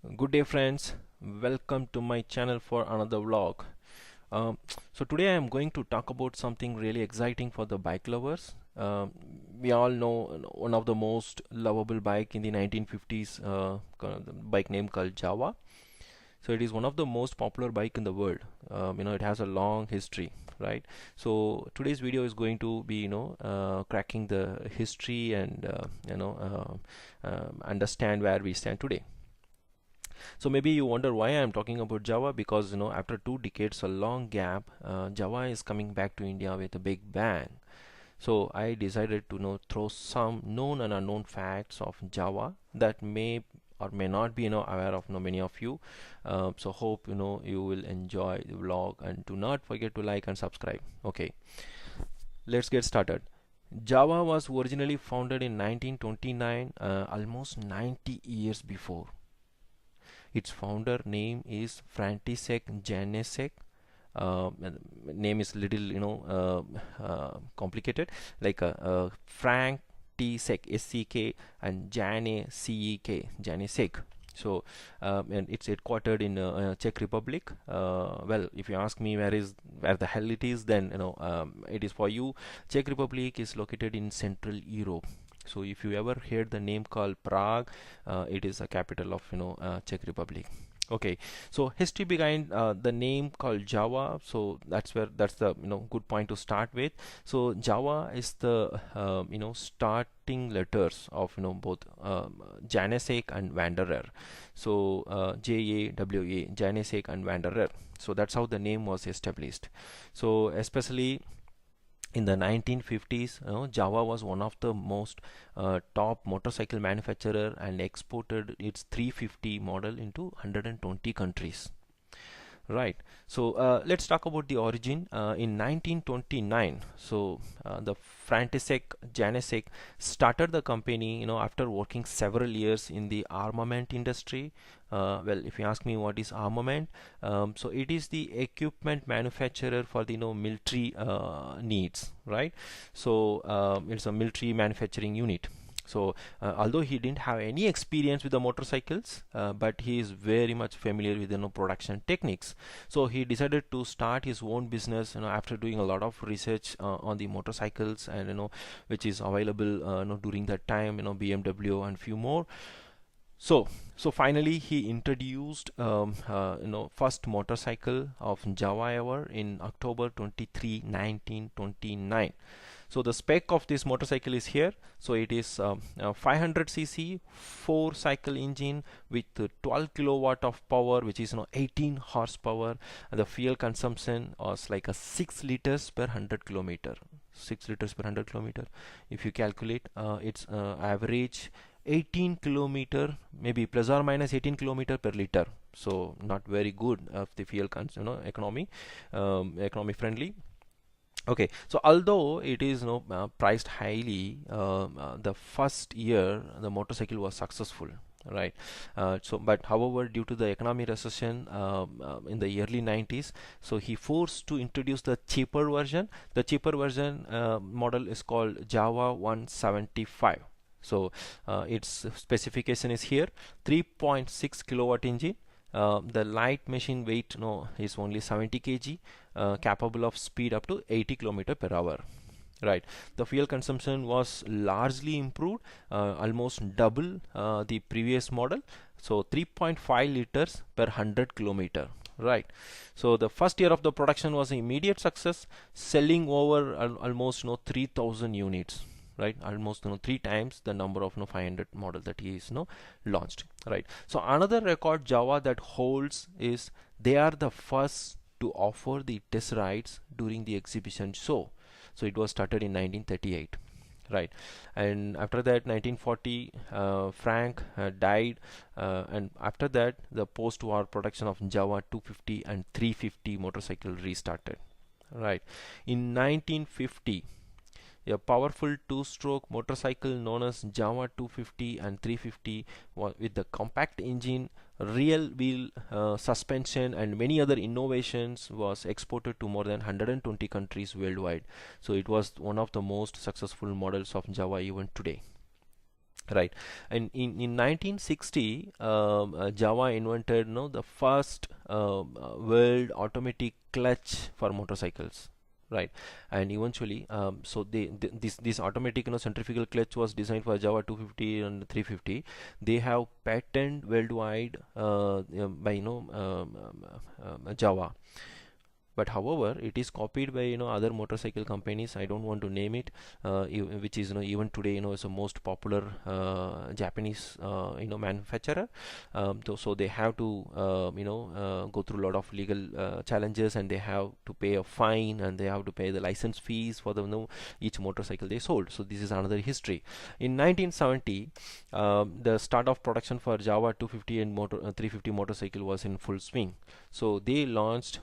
Good day friends, welcome to my channel for another vlog. Um, so today I am going to talk about something really exciting for the bike lovers. We all know one of the most lovable bike in the 1950s, the bike name called Jawa. So it is one of the most popular bike in the world. It has a long history, right? So today's video is going to be cracking the history and understand where we stand today. So maybe you wonder why I'm talking about Java, because after 2 decades, a long gap, Java is coming back to India with a big bang. So I decided to throw some known and unknown facts of Java that may or may not be aware of many of you. So hope you will enjoy the vlog, and do not forget to like and subscribe. Okay, let's get started. Java was originally founded in 1929, almost 90 years before. Its founder name is František Janeček. Name is little complicated, like Frank T Sek SCK and Jane CEK Janeček. So and it's headquartered in Czech Republic. Well, if you ask me where the hell it is, then it is for you. Czech Republic is located in Central Europe. So if you ever heard the name called Prague, it is a capital of Czech Republic. Okay, so history behind the name called Java. So that's the good point to start with. So Java is the starting letters of both Janeček and Wanderer. So JAWA, Janeček and Wanderer. So that's how the name was established. So especially in the 1950s, Java was one of the most top motorcycle manufacturer and exported its 350 model into 120 countries. Right. So let's talk about the origin. In 1929, so the František Janeček started the company, after working several years in the armament industry. Well, if you ask me what is armament, so it is the equipment manufacturer for the military needs, right? So it's a military manufacturing unit. So although he didn't have any experience with the motorcycles, but he is very much familiar with production techniques. So he decided to start his own business after doing a lot of research on the motorcycles, and which is available during that time, BMW and few more. So finally he introduced first motorcycle of Java ever in October 23, 1929. So the spec of this motorcycle is here. So it is 500cc 4 cycle engine with 12 kilowatt of power, which is 18 horsepower, and the fuel consumption was like a 6 liters per 100 kilometer. 6 liters per 100 kilometer. If you calculate, it's average 18 kilometer, maybe plus or minus 18 kilometer per liter. So not very good of the fuel economy, economy friendly. Okay, so although it is priced highly, the first year the motorcycle was successful, right? But however, due to the economic recession in the early 90s, so he forced to introduce the cheaper version. The cheaper version model is called Java 175. So its specification is here: 3.6 kilowatt engine. The light machine weight is only 70 kg, capable of speed up to 80 km per hour. Right. The fuel consumption was largely improved, almost double the previous model. So 3.5 liters per 100 kilometer. Right. So the first year of the production was an immediate success, selling over almost 3,000 units. Right, almost 3 times the number of 500 model that he is launched. Right. So another record Java that holds is they are the first to offer the test rides during the exhibition show. So it was started in 1938. Right, and after that 1940, Frank died, and after that the post-war production of Java 250 and 350 motorcycle restarted. Right, in 1950, a powerful two-stroke motorcycle known as Java 250 and 350 with the compact engine, real wheel suspension, and many other innovations was exported to more than 120 countries worldwide. So it was one of the most successful models of Java even today. right. And in 1960, Java invented, the first world automatic clutch for motorcycles, right. And eventually, so this automatic, centrifugal clutch was designed for Java 250 and 350. They have patent worldwide, by Java. But however, it is copied by other motorcycle companies. I don't want to name it, which is even today is the most popular Japanese manufacturer. So they have to go through a lot of legal challenges, and they have to pay a fine, and they have to pay the license fees for the each motorcycle they sold. So this is another history. In 1970, the start of production for Java 250 and 350 motorcycle was in full swing. So they launched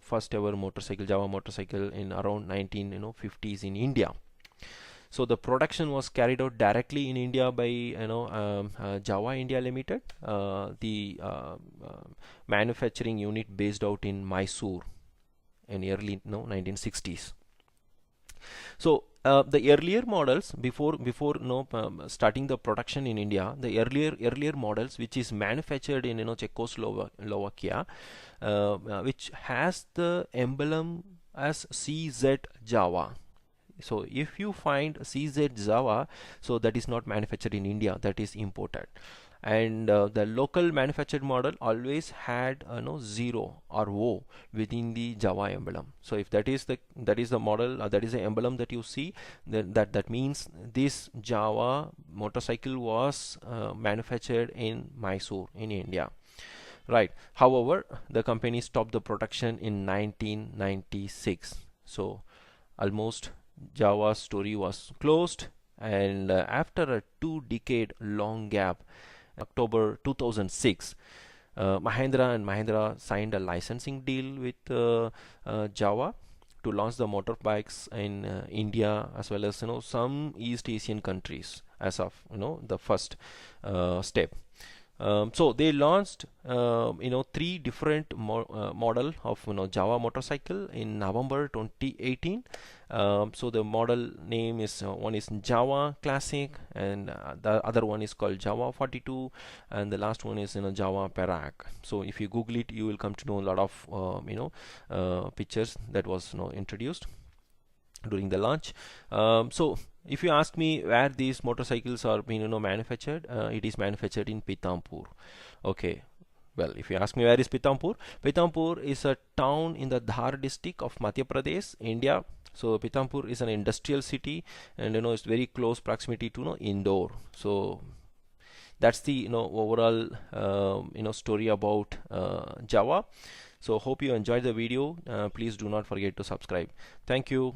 first ever motorcycle, Java motorcycle, in around 1950s in India. So the production was carried out directly in India by Java India Limited, the manufacturing unit based out in Mysore in early 1960s. So the earlier models, before starting the production in India, the earlier models which is manufactured in Czechoslovakia, which has the emblem as CZ Java. So if you find CZ Java, so that is not manufactured in India, that is imported. And the local manufactured model always had zero or O within the Java emblem. So if that is the model, that is the emblem that you see, then that means this Java motorcycle was manufactured in Mysore in India, right. However, the company stopped the production in 1996. So almost Java's story was closed, and after a 2-decade long gap, October 2006, Mahindra and Mahindra signed a licensing deal with Java to launch the motorbikes in India, as well as some East Asian countries, as of the first step. So they launched 3 different model of Java motorcycle in November 2018. So the model name is one is Java Classic, and the other one is called Java 42, and the last one is Java Perak. So if you Google it, you will come to know a lot of pictures that was introduced during the launch. So if you ask me where these motorcycles are being manufactured, it is manufactured in Pithampur. Okay. Well, if you ask me where is Pithampur, Pithampur is a town in the Dhar district of Madhya Pradesh, India. So Pithampur is an industrial city, and it's very close proximity to Indore. So that's the overall story about Java. So hope you enjoyed the video. Please do not forget to subscribe. Thank you.